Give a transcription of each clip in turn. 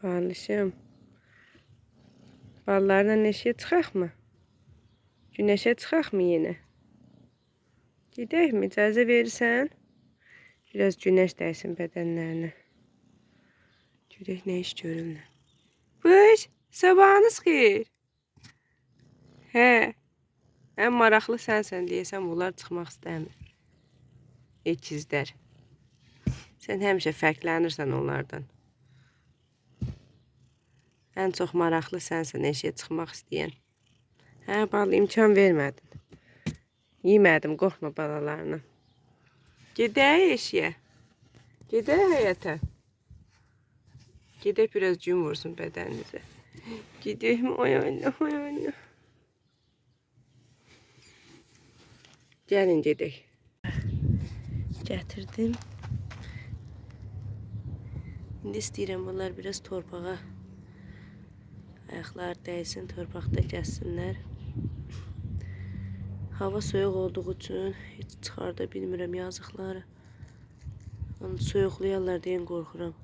Balışım. Ballarla neşeye çıxaq mı? Güneşe çıxaq mı yenə? Gedək mi? İcazə verirsən? Biraz güneş dəysin bədənlərinə. Görək nə iş görürlər. Bıç, sabahınız xeyir. Hə. Ən maraqlı sənsən deyəsən, bunlar çıxmaq istəmir. İkizlər. Sən həmişə fərqlənirsən onlardan. Ən çox maraqlı sənsən eşiyə çıxmaq istəyən. Hə, bal imkan vermədin. Yemədim, qorxma balalarına. Gedək eşiyə. Gedək həyətə. Gedək biraz gün vursun bədəninizə. Gedək mi? Ay anne, ay anne. Gəlin gedək. Gətirdim. İndi istəyirəm bunlar biraz torpağa. Ayaqlar dəysin, torpaqda gəzsinlər. Hava soyuq olduğu üçün heç çıxarda bilmirəm yazıqları. Onu soyuqlayarlar deyə qorxuram.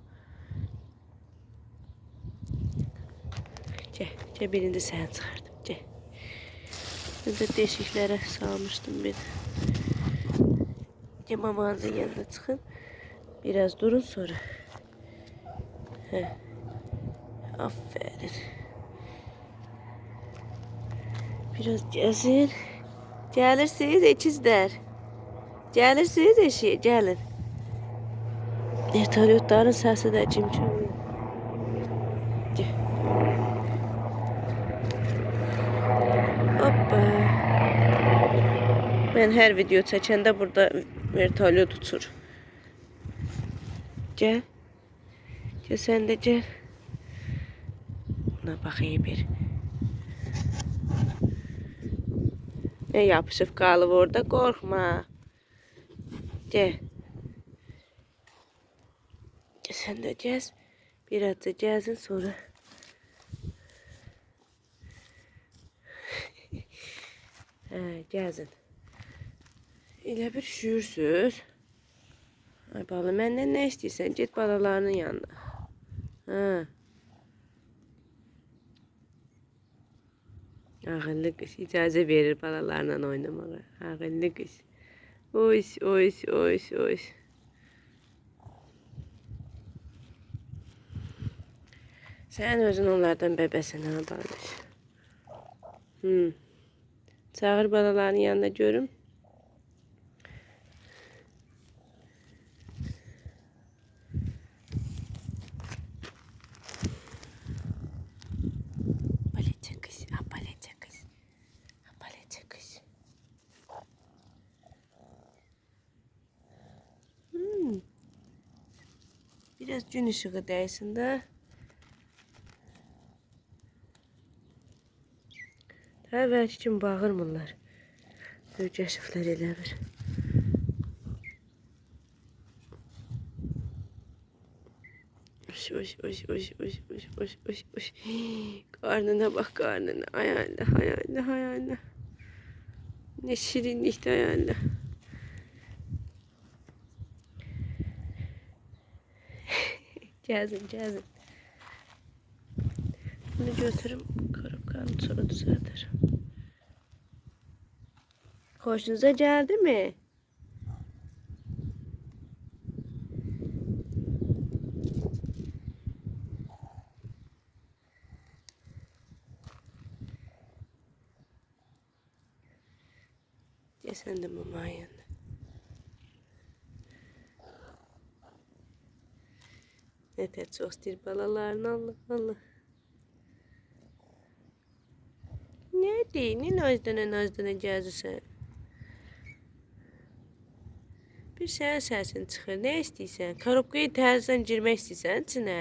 Gəl birində səni çıxardım. Gəl. Ben de deşiklərə salmışdım bir. Gəl mamanızın yanına çıxın. Biraz durun sonra. Hə. Aferin. Biraz gəzin. Gəlirsiniz ikizlər. Gəlirsiniz eşiyə, gəlin. Vertolyotların səsi də cimcimli. Gəl. Hoppa. Ben hər video çəkəndə burada vertolyot uçur. Gəl. Gəl sən də gəl. Buna baxayım bir. Ne yapışıp qalıb orada, qorxma. Gəl. Gəl sən də gəz. Birazca gəzin sonra. Hə, gəzin. Elə bir üşüyürsüz. Ay bala, məndən nə istəyirsən? Get balalarının yanına. Hə. Ağıllı qız. İcazə verir balalarla oynamağa. Ağıllı qız. Oy, oy, oy, oy. Sən özün onlardan bəbəsən, ha, Balış. Çağır balaların yanına görüm. Balece kız, balece kız. Balece kız. Biraz gün ışığı değsin de. Əvvəlki kimi bağırmırlar. Öyrəşiblər elə bir. Oş. Karnına bak, karnına. Ay anne. Ne şirinlikdi ay anne. Gəzin. Bunu götürüm, karıp sonra düzeltirim. Hoşunuza geldi mi? Gel sen de mamanın yanına. Ne tər çox istəyir balalarını, Allah. Nədir? Nə nazdana gəzirsən? Bir sənin səsin çıxır. Nə istəyirsən? Korobkayı təzədən girmək istəyirsən içinə?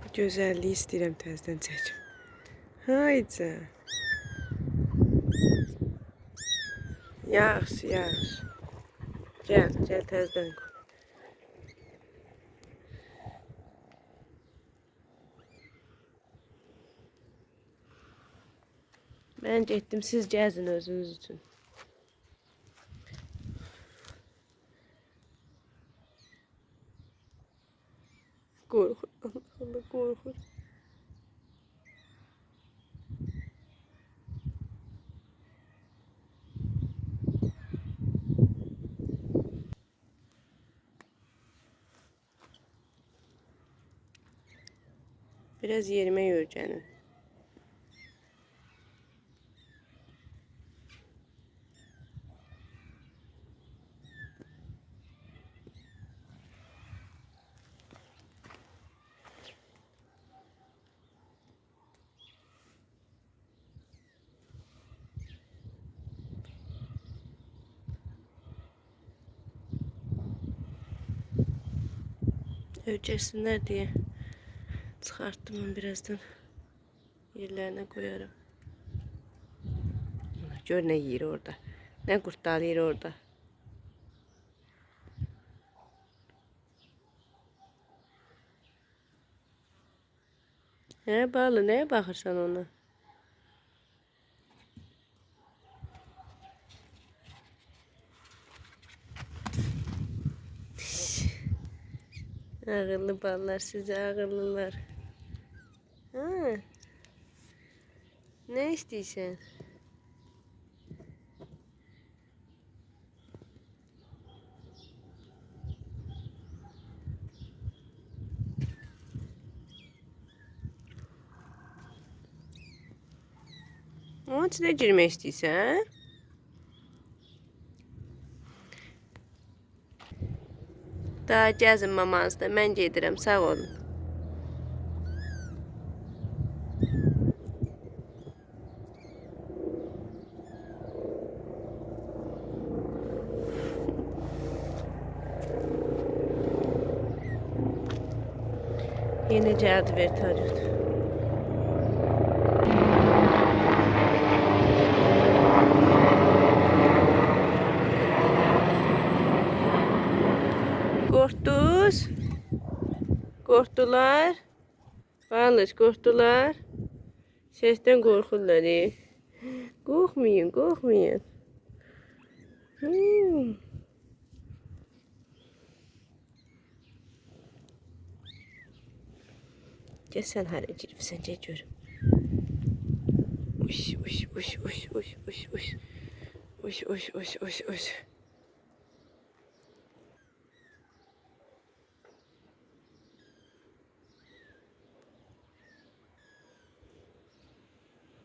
Bu gözəlliyi istəyirəm təzədən çəkim. Hayca. Yaxşı. Gəl təzədən qoy. Mən getdim, siz gəzin özünüz üçün. Qorxur. Allah Allah qorxur. Biraz yerime yürüyeceğim. Öcesinler diye çıkarttım ben birazdan. Yerlerine koyarım. Gör ne yiyir orada. Ne kurtlar orada. He bağlı neye bakırsan ona? Ağırlı ballar size ağırlılar. Ha. Ne istiyorsun? Onun içine girmek istiyorsan? Daha gəzin mamanızda. Mən gedirəm. Sağ olun. Yine cevap ver Tarık. Korktunuz? Korktular. Vallahi korktular. Sesten korkurlar. Korkmayın, korkmayın. Gel sen hara giripsən, gel görüm. Uş, uş, uş, uş, uş, uş, uş. Uş, uş, uş, uş, uş.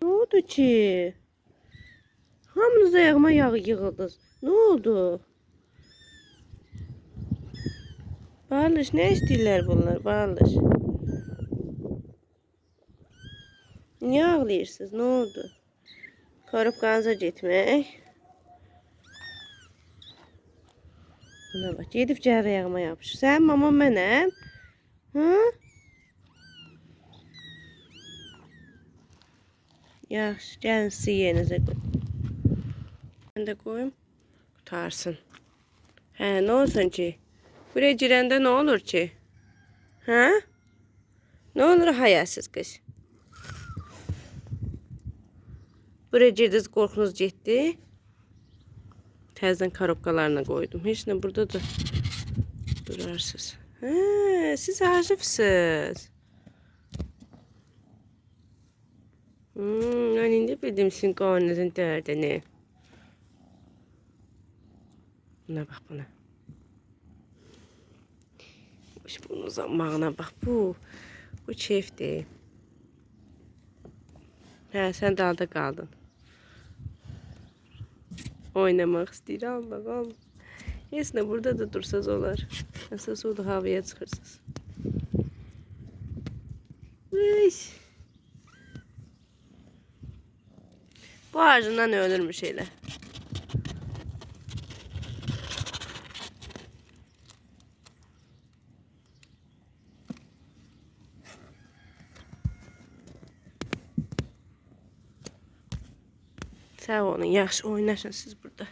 Ne oldu ki? Hamınız ayağıma yağ yığıldınız. Ne oldu? Barış, ne istəyirlər bunlar, Barış? Niye ağlayırsınız? Ne oldu? Korupqanıza getmək. Buna bak, gedib gəlir ayağıma yapışır. Sən mama mənəm? Hı? Yaxşı, gəlin sizi yerinizə qoy. Ben de koyayım. Qutarsın. Hə, nə olsun ki? Buraya girəndə nə olur ki? Hə? Nə olur hayasız qız? Buraya girdiniz, qorxunuz getdi. Təzədən korobkalarına koydum. Heç nə burada da durarsınız. Hə, siz aşıqsınız. Mən indi bildim sizin qarnınızın dərdini. Buna bax buna. Bunun uzanmağına bax bu. Bu keyfdir. Hə, sən dalda qaldın. Oynamaq istəyir. Allah Allah. Heç nə burada da dursaz olar. Əsas odur havaya çıxırsınız. Bu ağacından ölürmüş elə. Sağ olun, yaxşı oynaşın siz burada.